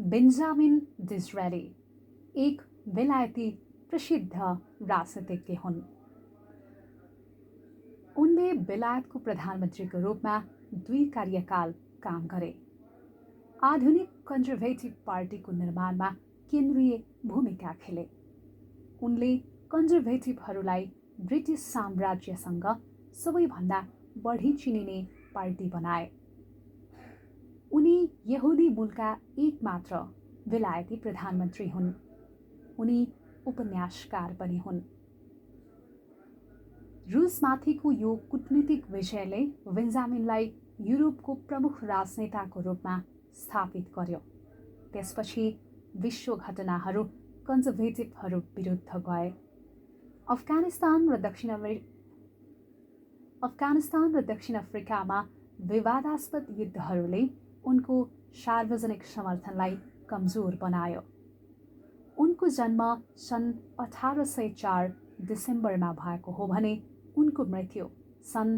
Benjamin डिसरेली एक बेलायती प्रसिद्ध राजनीतिज्ञ हुन्। उनले बेलायतको प्रधानमन्त्रीको रूपमा 2 कार्यकाल काम गरे। आधुनिक कन्जर्भेटिभ पार्टीको निर्माणमा केन्द्रीय भूमिका खेले। उनले कन्जर्भेटिभहरूलाई ब्रिटिस साम्राज्यसँग सबैभन्दा बढी चिनिने पार्टी बनाए। उनी यहुदी मूलका एकमात्र बेलायती प्रधानमन्त्री हुन्। उनी उपन्यासकार पनि हुन्। रुसमाथिको यो कूटनीतिक विजयले बेन्जामिनलाई युरोपको प्रमुख राजनेताको रूपमा स्थापित गर्यो। त्यसपछि विश्व घटनाहरू कन्जर्भेटिभहरू विरुद्ध गए। अफगानिस्तान र दक्षिण अफ्रिकामा विवादास्पद युद्धहरूले उनको सार्वजनिक समर्थनलाई कमजोर बनायो। उनको जन्म सन् 1804 डिसेम्बरमा भएको हो भने उनको मृत्यु सन्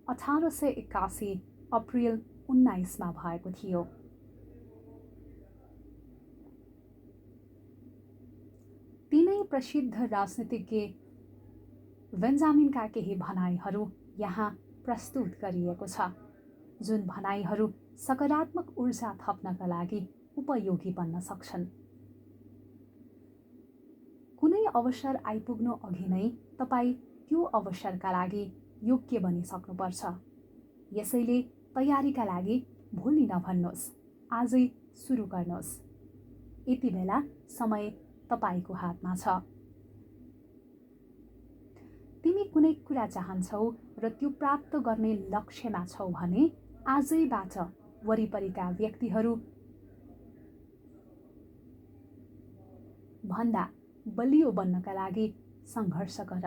1881 अप्रिल 19मा भएको थियो। तीनै प्रसिद्ध राजनीतिज्ञ बेन्जामिनका केही भनाइहरू यहाँ प्रस्तुत गरिएको छ, जुन भनाइहरू सकारात्मक ऊर्जा थप्नका लागि उपयोगी बन्न सक्छन्। कुनै अवसर आइपुग्नु अघि नै तपाईँ त्यो अवसरका लागि योग्य बनिसक्नुपर्छ। यसैले तयारीका लागि भोलि नभन्नुहोस्, आजै सुरु गर्नुहोस्। यति बेला समय तपाईँको हातमा छ। तिमी कुनै कुरा चाहन्छौ र त्यो प्राप्त गर्ने लक्ष्यमा छौ भने आजैबाट वरिपरिका व्यक्तिहरू भन्दा बलियो बन्नका लागि सङ्घर्ष गर।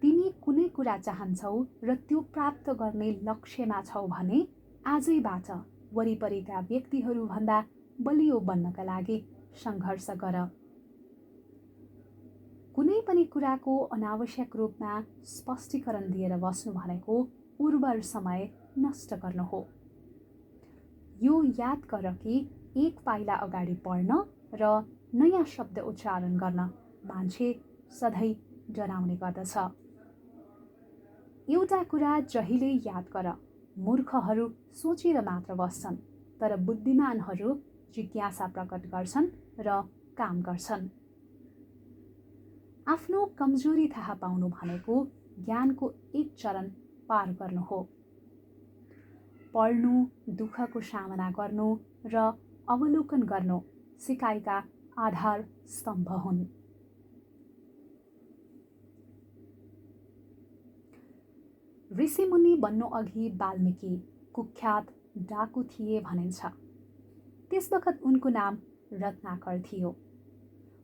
तिमी कुनै कुरा चाहन्छौ र त्यो प्राप्त गर्ने लक्ष्यमा छौ भने आजैबाट वरिपरिका व्यक्तिहरू भन्दा बलियो बन्नका लागि सङ्घर्ष गर। कुनै पनि कुराको अनावश्यक रूपमा स्पष्टीकरण दिएर बस्नु भनेको उर्वर समय नष्ट गर्नु हो। यो याद गर कि एक पाइला अगाडि पढ्न र नयाँ शब्द उच्चारण गर्न मान्छे सधैँ डराउने गर्दछ। एउटा कुरा जहिले याद गर, मूर्खहरू सोचेर मात्र बस्छन्, तर बुद्धिमानहरू जिज्ञासा प्रकट गर्छन् र काम गर्छन्। आफ्नो कमजोरी थाहा पाउनु भनेको ज्ञानको एक चरण पार गर्नु हो। पढ्नु, दुःखको सामना गर्नु र अवलोकन गर्नु सिकाइका आधार स्तम्भ हुन्। ऋषिमुनि बन्नु अघि वाल्मीकि कुख्यात डाकु थिए भनिन्छ। त्यस बखत उनको नाम रत्नाकर थियो।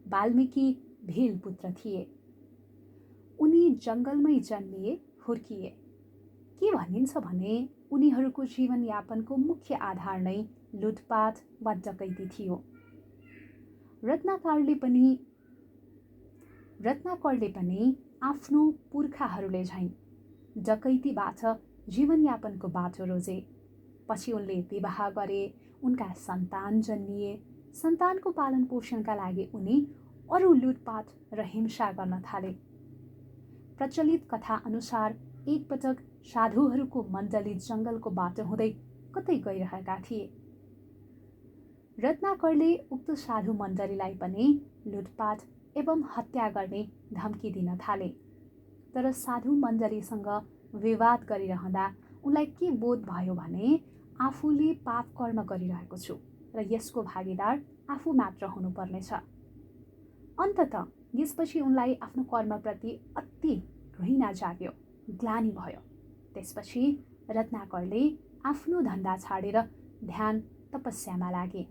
वाल्मीकि भील पुत्र थिए। उनी जङ्गलमै जन्मिए, हुर्किए। के भनिन्छ भने उनीहरूको जीवनयापनको मुख्य आधार नै लुटपाट वा डकैती थियो। रत्नाकरले पनि आफ्नो पुर्खाहरूले झैँ डकैतीबाट जीवनयापनको बाटो रोजे। पछि उनले विवाह गरे, उनका सन्तान जन्मिए। सन्तानको पालन पोषणका लागि उनी अरू लुटपाट र हिंसा गर्न थाले। प्रचलित कथा अनुसार एकपटक साधुहरूको मण्डली जङ्गलको बाटो हुँदै कतै गइरहेका थिए। रत्नाकरले उक्त साधु मण्डलीलाई पनि लुटपाट एवं हत्या गर्ने धम्की दिन थाले। तर साधु मण्डलीसँग विवाद गरिरहँदा उनलाई के बोध भयो भने आफूले पाप कर्म गरिरहेको छु र यसको भागीदार आफू मात्र हुनुपर्नेछ। अन्ततः यसपछि उनलाई आफ्नो कर्मप्रति अति घृणा जाग्यो, ग्लानि भयो। त्यसपछि रत्नाकरले आफ्नो धन्दा छाडेर ध्यान तपस्यामा लागे।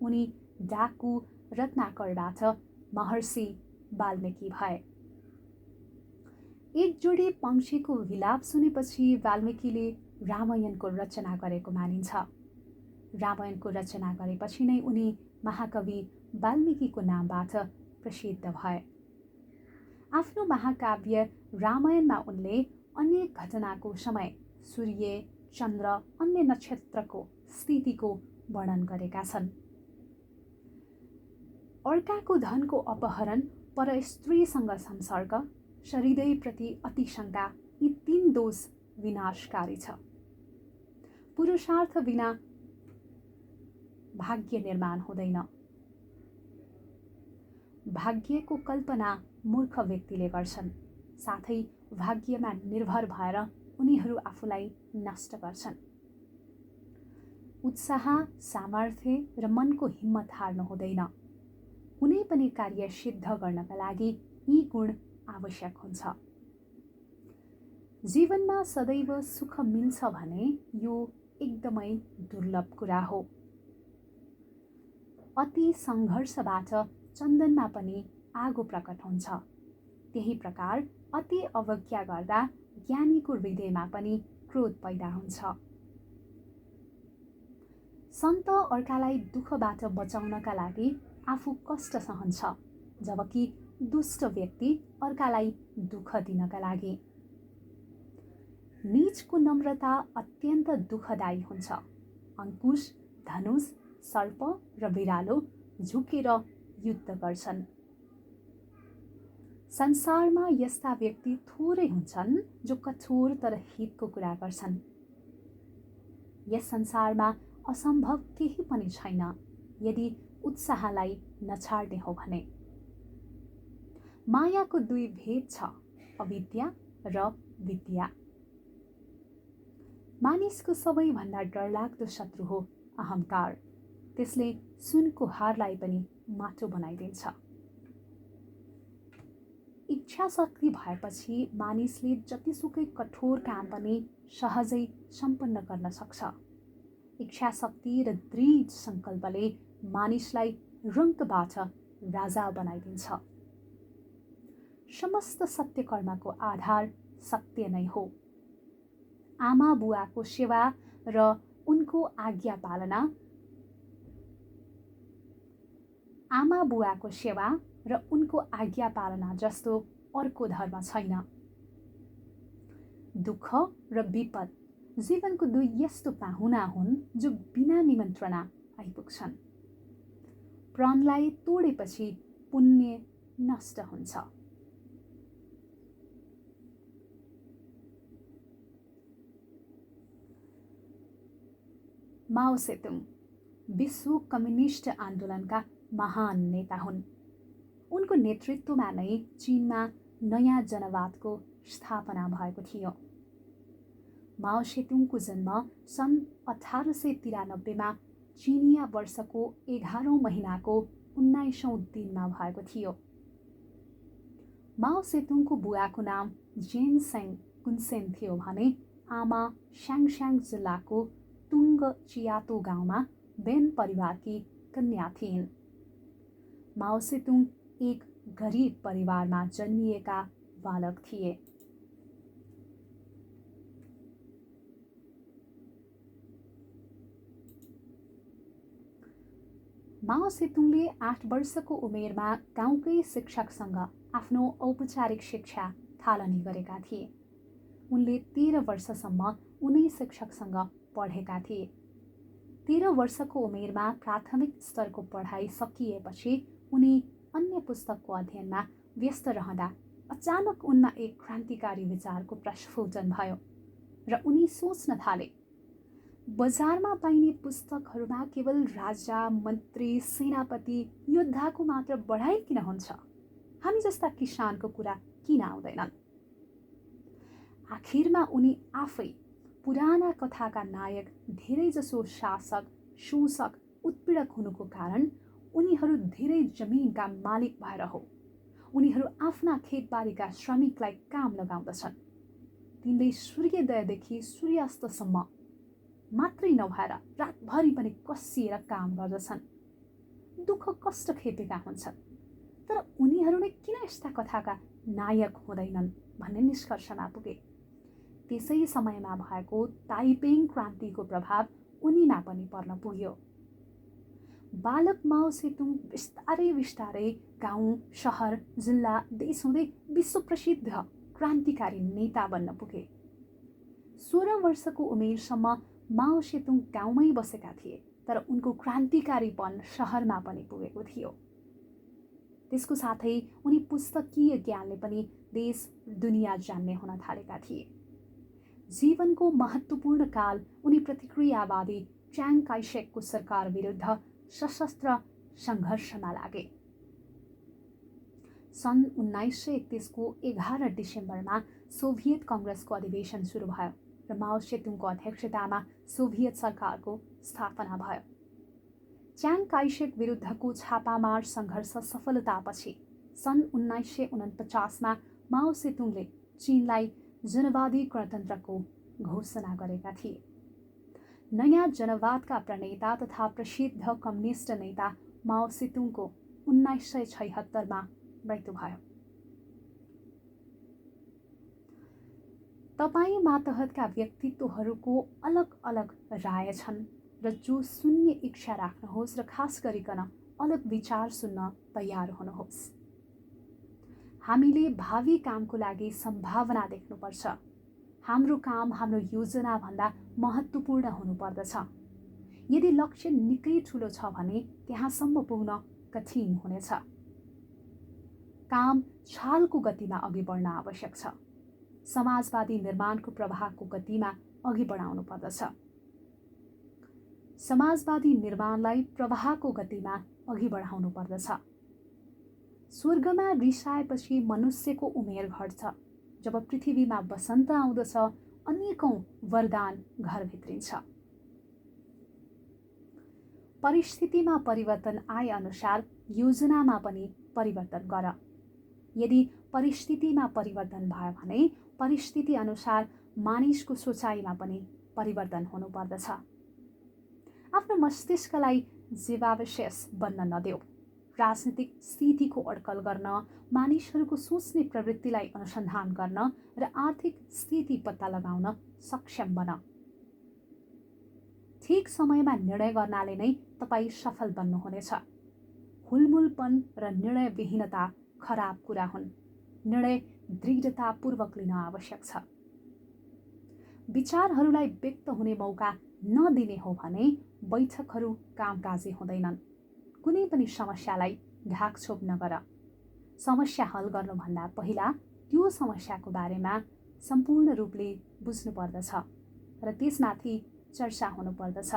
उनी डाकु रत्नाकरबाट महर्षि वाल्मीकि भए। एक जोडी पंक्षीको विलाप सुनेपछि वाल्मीकिले रामायणको रचना गरेको मानिन्छ। रामायणको रचना गरेपछि नै उनी महाकवि वाल्मीकिको नामबाट प्रसिद्ध भए। आफ्नो महाकाव्य रामायणमा उनले अनेक घटनाको समय सूर्य, चन्द्र, अन्य नक्षत्रको स्थितिको वर्णन गरेका छन्। अर्काको धनको अपहरण, परस्त्रीसँग संसर्ग, हृदयप्रति अतिशङ्का, यी 3 दोष विनाशकारी छ। पुरुषार्थ बिना भाग्य निर्माण हुँदैन। भाग्यको कल्पना मूर्ख व्यक्तिले गर्छन्, साथै भाग्यमा निर्भर भएर उनीहरू आफूलाई नष्ट गर्छन्। उत्साह, सामर्थ्य र मनको हिम्मत हार्नु हुँदैन। कुनै पनि कार्य सिद्ध गर्नका लागि यी गुण आवश्यक हुन्छ। जीवनमा सदैव सुख मिल्छ भने यो एकदमै दुर्लभ कुरा हो। अति सङ्घर्षबाट चन्दनमा पनि आगो प्रकट हुन्छ। त्यही प्रकार अति अवज्ञा गर्दा ज्ञानीको हृदयमा पनि क्रोध पैदा हुन्छ। सन्त अर्कालाई दुःखबाट बचाउनका लागि आफू कष्ट सहन्छ, जबकि दुष्ट व्यक्ति अर्कालाई दुःख दिनका लागि। नीचको नम्रता अत्यन्त दुःखदायी हुन्छ। अङ्कुश, धनुष, सर्प र बिरालो झुकेर युद्ध गर्छन्। संसारमा यस्ता व्यक्ति थोरै हुन्छन् जो कठोर तर हितको कुरा गर्छन्। यस संसारमा असम्भव केही पनि छैन यदि उत्साहलाई नछाड्ने हो भने। मायाको 2 भेद छ, अविद्या र विद्या। मानिसको सबैभन्दा डरलाग्दो शत्रु हो अहङ्कार। त्यसले सुनको हारलाई पनि माटो बनाइदिन्छ। इच्छा शक्ति भएपछि मानिसले जतिसुकै कठोर काम पनि सहजै सम्पन्न गर्न सक्छ। इच्छा शक्ति र दृढ सङ्कल्पले मानिसलाई रङ्कबाट राजा बनाइदिन्छ। समस्त सत्य कर्मको आधार सत्य नै हो। आमा बुवाको सेवा र उनको आज्ञा पालना, आमा बुवाको सेवा र उनको आज्ञा पालना जस्तो अर्को धर्म छैन। दुःख र विपद जीवनको 2 यस्तो पाहुना हुन् जो बिना निमन्त्रणा आइपुग्छन्। प्रणलाई तोडेपछि पुण्य नष्ट हुन्छ। माओ सेतुङ विश्व कम्युनिस्ट आन्दोलनका महान नेता हुन्। उनको नेतृत्वमा नै चीनमा नयाँ जनवादको स्थापना भएको थियो। माओ सेतुङको जन्म सन् 1893 चिनिया वर्षको 11औं महिनाको 19औं दिनमा भएको थियो। माओ सेतुङको बुवाको नाम जेन सेङ कुनसेन थियो भने आमा स्याङस्याङ जिल्लाको तुङ्ग चियातो गाउँमा बेन परिवारकी कन्या थिइन्। माओ सेतुङ एक गरिब परिवारमा जन्मिएका बालक थिए। माओ सेतुङले 8 वर्षको उमेरमा गाउँकै शिक्षकसँग आफ्नो औपचारिक शिक्षा थालनी गरेका थिए। उनले 13 वर्षसम्म उनै शिक्षकसँग पढेका थिए। 13 वर्षको उमेरमा प्राथमिक स्तरको पढाइ सकिएपछि उनी अन्य पुस्तकको अध्ययनमा व्यस्त रहँदा अचानक उनमा एक क्रान्तिकारी विचारको प्रस्फुटन भयो र उनी सोच्न थाले, बजारमा पाइने पुस्तकहरूमा केवल राजा, मन्त्री, सेनापति, योद्धाको मात्र बढाइ किन हुन्छ? हामी जस्ता किसानको कुरा किन आउँदैनन्? आखिरमा उनी आफै पुराना कथाका नायक धेरैजसो शासक, शोषक, उत्पीडक हुनुको कारण उनीहरू धेरै जमिनका मालिक भएर हो। उनीहरू आफ्ना खेतबारीका श्रमिकलाई काम लगाउँदछन्। तिनले सूर्योदयदेखि सूर्यास्तसम्म मात्रै नभएर रातभरि पनि कसिएर काम गर्दछन्। दुःख कष्ट खेपेका हुन्छन्, तर उनीहरू नै किन यस्ता कथाका नायक हुँदैनन् भन्ने निष्कर्षमा पुगे। त्यसै समयमा भएको ताइपेङ क्रान्तिको प्रभाव उनीमा पनि पर्न पुग्यो। बालक माओ सेतुङ बिस्तारै बिस्तारै गाउँ, सहर, जिल्ला, देश हुँदै विश्व प्रसिद्ध क्रान्तिकारी नेता बन्न पुगे। 16 वर्षको उमेरसम्म माओ सेतुङ गाउँमै बसेका थिए, तर उनको क्रान्तिकारीपन शहरमा पनि पुगेको थियो। त्यसको साथै उनी पुस्तकीय ज्ञानले पनि देश दुनियाँ जान्ने हुन थालेका थिए। जीवनको महत्त्वपूर्ण काल उनी प्रतिक्रियावादी च्याङ काइसेकको सरकार विरुद्ध सशस्त्र सङ्घर्षमा लागे। सन् 1931को 11 डिसेम्बरमा सोभियत कङ्ग्रेसको अधिवेशन सुरु भयो र माओ सेतुङको अध्यक्षतामा सोभियत सरकारको स्थापना भयो। च्याङ काइसेक विरुद्धको छापामार सङ्घर्ष सफलतापछि सन् 1949मा माओ सेतुङले चीनलाई जनवादी गणतन्त्रको घोषणा गरेका थिए। नयाँ जनवादका प्रणेता तथा प्रसिद्ध कम्युनिस्ट नेता माओ सेतुङको 1976मा मृत्यु भयो। तपाईँ मातहतका व्यक्तित्वहरूको अलग अलग राय छन् र जो सुन्ने इच्छा राख्नुहोस् र खास गरिकन अलग विचार सुन्न तयार हुनुहोस्। हामीले भावी कामको लागि सम्भावना देख्नुपर्छ। हाम्रो काम हाम्रो योजनाभन्दा महत्त्वपूर्ण हुनुपर्दछ। यदि लक्ष्य निकै ठुलो छ भने त्यहाँसम्म पुग्न कठिन हुनेछ। काम छालको गतिमा अघि बढ्न आवश्यक छ। समाजवादी निर्माणको प्रवाहको गतिमा अघि बढाउनु पर्दछ। समाजवादी निर्माणलाई प्रवाहको गतिमा अघि बढाउनु पर्दछ। स्वर्गमा रिसाएपछि मनुष्यको उमेर घट्छ। जब पृथ्वीमा वसन्त आउँदछ अनेकौं वरदान घर भित्रिन्छ। परिस्थितिमा परिवर्तन आए अनुसार योजनामा पनि परिवर्तन गर। यदि परिस्थितिमा परिवर्तन भयो भने परिस्थिति अनुसार मानिसको सोचाइमा पनि परिवर्तन हुनुपर्दछ। आफ्नो मस्तिष्कलाई जीवावशेष बन्न नदेऊ। राजनीतिक स्थितिको अड्कल गर्न, मानिसहरूको सोच्ने प्रवृत्तिलाई अनुसन्धान गर्न र आर्थिक स्थिति पत्ता लगाउन सक्षम बन। ठिक समयमा निर्णय गर्नाले नै तपाईँ सफल बन्नुहुनेछ। हुलमुलपन र निर्णयविहीनता खराब कुरा हुन्। निर्णय दृढतापूर्वक लिन आवश्यक छ। विचारहरूलाई व्यक्त हुने मौका नदिने हो भने बैठकहरू कामकाजी हुँदैनन्। कुनै पनि समस्यालाई ढाकछोप नगर। समस्या हल गर्नुभन्दा पहिला त्यो समस्याको बारेमा सम्पूर्ण रूपले बुझ्नुपर्दछ र त्यसमाथि चर्चा हुनुपर्दछ।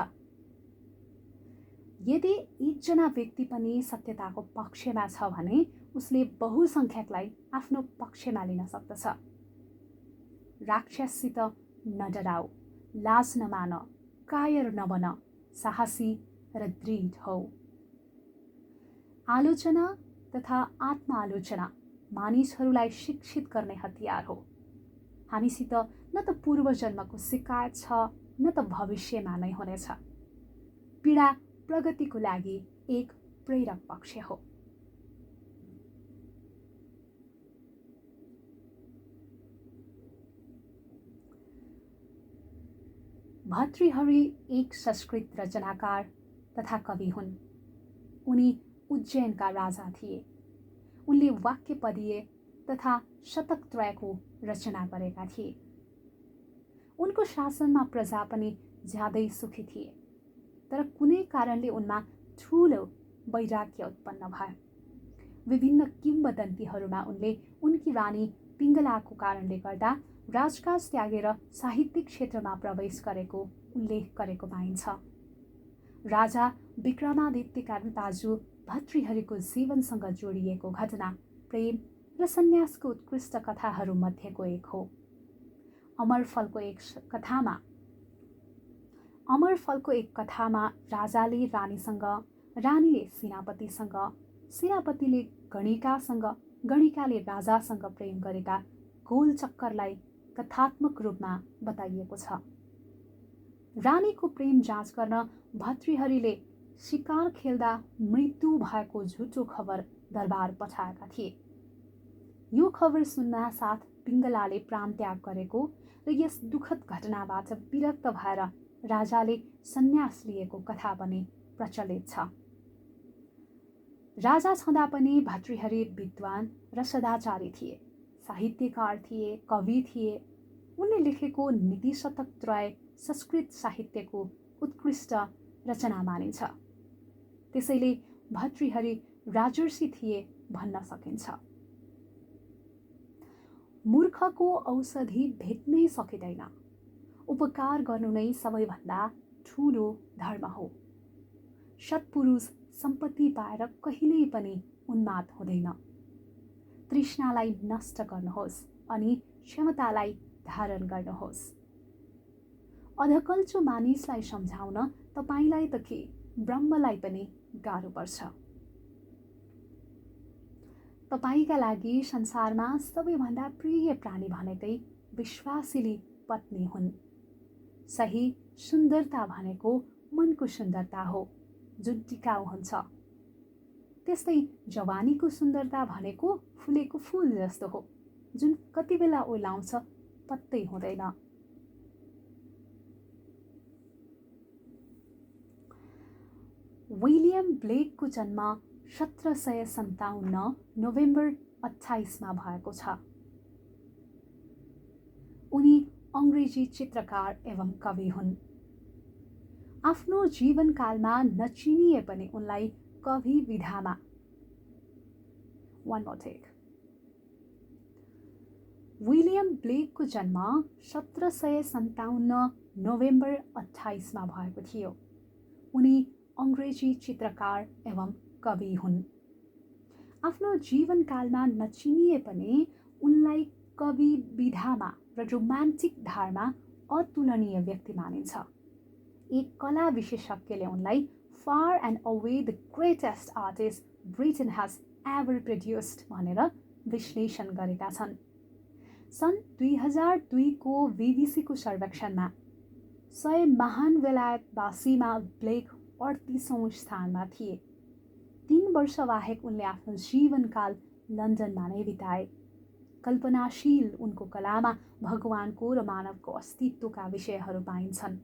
यदि एकजना व्यक्ति पनि सत्यताको पक्षमा छ भने उसले बहुसङ्ख्यकलाई आफ्नो पक्षमा लिन सक्दछ। राक्षससित नडराऊ, लाज नमान, कायर नबन, साहसी र दृढ हौ। आलोचना तथा आत्मआलोचना मानिसहरूलाई शिक्षित गर्ने हतियार हो। हामीसित न त पूर्वजन्मको शिकायत छ न त भविष्यमा नै हुनेछ। पीडा प्रगतिको लागि एक प्रेरक पक्ष हो। भर्तृहरि एक संस्कृत रचनाकार तथा कवि हुन्। उनी उज्जैनका राजा थिए। उनले वाक्यपदीय तथा शतकत्रयको रचना गरेका थिए। उनको शासनमा प्रजा पनि ज्यादै सुखी थिए। तर कुनै कारणले उनमा ठूलो वैराग्य उत्पन्न भयो। विभिन्न किंवदन्तीहरूमा उनले उनकी रानी पिङ्गलाको कारणले गर्दा राजकाज त्यागेर साहित्यिक क्षेत्रमा प्रवेश गरेको उल्लेख गरेको पाइन्छ। राजा विक्रमादित्यका दाजु भर्तृहरिको जीवनसँग जोडिएको घटना प्रेम र सन्यासको उत्कृष्ट कथाहरूमध्येको एक हो। अमरफलको एक कथामा राजाले रानीसँग, रानीले सेनापतिसँग, सेनापतिले गणिकासँग, गणिकाले राजासँग प्रेम गरेका गोल चक्करलाई कथात्मक रूपमा बताइएको छ। रानीको प्रेम जाँच गर्न भर्तृहरिले शिकार खेल्दा मृत्यु भएको झुटो खबर दरबार पठाएका थिए। यो खबर सुन्न साथ पिङ्गलाले प्राणत्याग गरेको र यस दुःखद घटनाबाट विरक्त भएर राजाले सन्यास लिएको कथा पनि प्रचलित छ। राजा छँदा पनि भर्तृहरि विद्वान र सदाचारी थिए। साहित्यकार थिए, कवि थिए। उनले लेखेको नीतिशतक त्रय संस्कृत साहित्यको उत्कृष्ट रचना मानिन्छ। त्यसैले भर्तृहरि राजर्षि थिए भन्न सकिन्छ। मूर्खको औषधि भेट्नै सकिँदैन। उपकार गर्नु नै सबैभन्दा ठुलो धर्म हो। सत्पुरुष सम्पत्ति पाएर कहिल्यै पनि उन्माद हुँदैन। तृष्णालाई नष्ट गर्नुहोस् अनि क्षमतालाई धारण गर्नुहोस्। अधकल्चो मानिसलाई सम्झाउन तपाईलाई त के ब्रह्मलाई पनि गाह्रो पर्छ। तपाईका लागि संसारमा सबैभन्दा प्रिय प्राणी भनेकै विश्वासिली पत्नी हुन्। सही सुन्दरता भनेको मनको सुन्दरता हो जुन टिकाउ हुन्छ। त्यस्तै जवानीको सुन्दरता भनेको फुलेको फूल जस्तो हो जुन कति बेला ओलाउँछ पत्तै हुँदैन। विलियम ब्लेकको जन्म 1757 नोभेम्बर 28 भएको छ। उनी अङ्ग्रेजी चित्रकार एवं कवि हुन्। आफ्नो जीवनकालमा नचिनिए पनि उनलाई कवि विधामा विलियम ब्लेकको जन्म 1757 नोभेम्बर 28 भएको थियो। उनी अङ्ग्रेजी चित्रकार एवं कवि हुन्। आफ्नो जीवनकालमा नचिनिए पनि उनलाई कवि विधामा र रोमान्टिक धारमा अतुलनीय व्यक्ति मानिन्छ। एक कला विशेषज्ञले उनलाई far and away the greatest artist Britain has ever produced भनेर विश्लेषण गरेका छन्। सन् 2002 को बीबीसीको सर्वेक्षणमा 100 महान बेलायतवासीमा ब्लेक 38औं स्थानमा थिए। 3 वर्ष बाहेक उनले आफ्नो जीवनकाल लन्डनमा नै बिताए। कल्पनाशील उनको कलामा भगवानको र मानवको अस्तित्वका विषयहरू पाइन्छन्।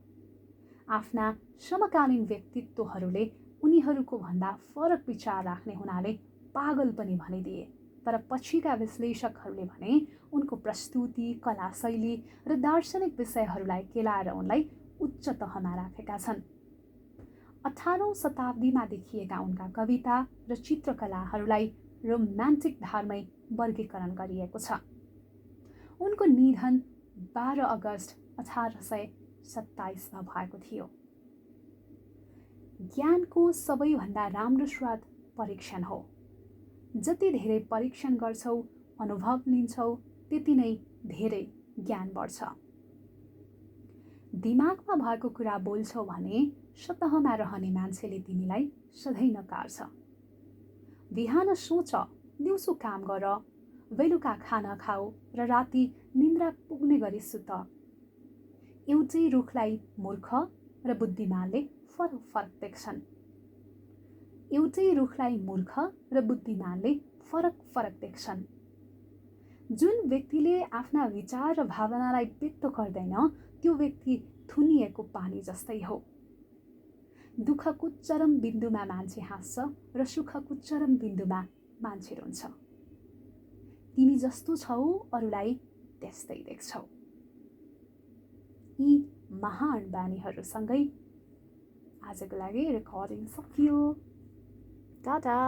आफ्ना समकालीन व्यक्तित्वहरूले उनीहरूको भन्दा फरक विचार राख्ने हुनाले पागल पनि भनिदिए। तर पछिका विश्लेषकहरूले भने उनको प्रस्तुति, कला शैली र दार्शनिक विषयहरूलाई केलाएर उनलाई उच्च तहमा राखेका छन्। 18औं शताब्दीमा देखिएका उनका कविता र चित्रकलाहरूलाई रोमान्टिक धारमै वर्गीकरण गरिएको छ। उनको निधन 12 अगस्त 1827 भएको थियो। ज्ञानको सबैभन्दा राम्रो स्रोत परीक्षण हो। जति धेरै परीक्षण गर्छौ, अनुभव लिन्छौ, त्यति नै धेरै ज्ञान बढ्छ। दिमागमा भएको कुरा बोल्छौ भने सतहमा रहने मान्छेले तिमीलाई सधैँ नकार्छ। बिहान सोच, दिउँसो काम गर, बेलुका खाना खाऊ र राति निन्द्रा पुग्ने गरी सुत। एउटै रुखलाई मूर्ख र बुद्धिमानले फरक फरक देख्छन्। एउटै रुखलाई मूर्ख र बुद्धिमानले फरक फरक देख्छन्। जुन व्यक्तिले आफ्ना विचार र भावनालाई व्यक्त गर्दैन त्यो व्यक्ति थुनिएको पानी जस्तै हो। दुःखको चरम बिन्दुमा मान्छे हाँस्छ र सुखको चरम बिन्दुमा मान्छे रुन्छ। तिमी जस्तो छौ अरूलाई त्यस्तै देख्छौ। यी महान बानीहरूसँगै आजको लागि रेकर्डिङ सकियो। टाटा।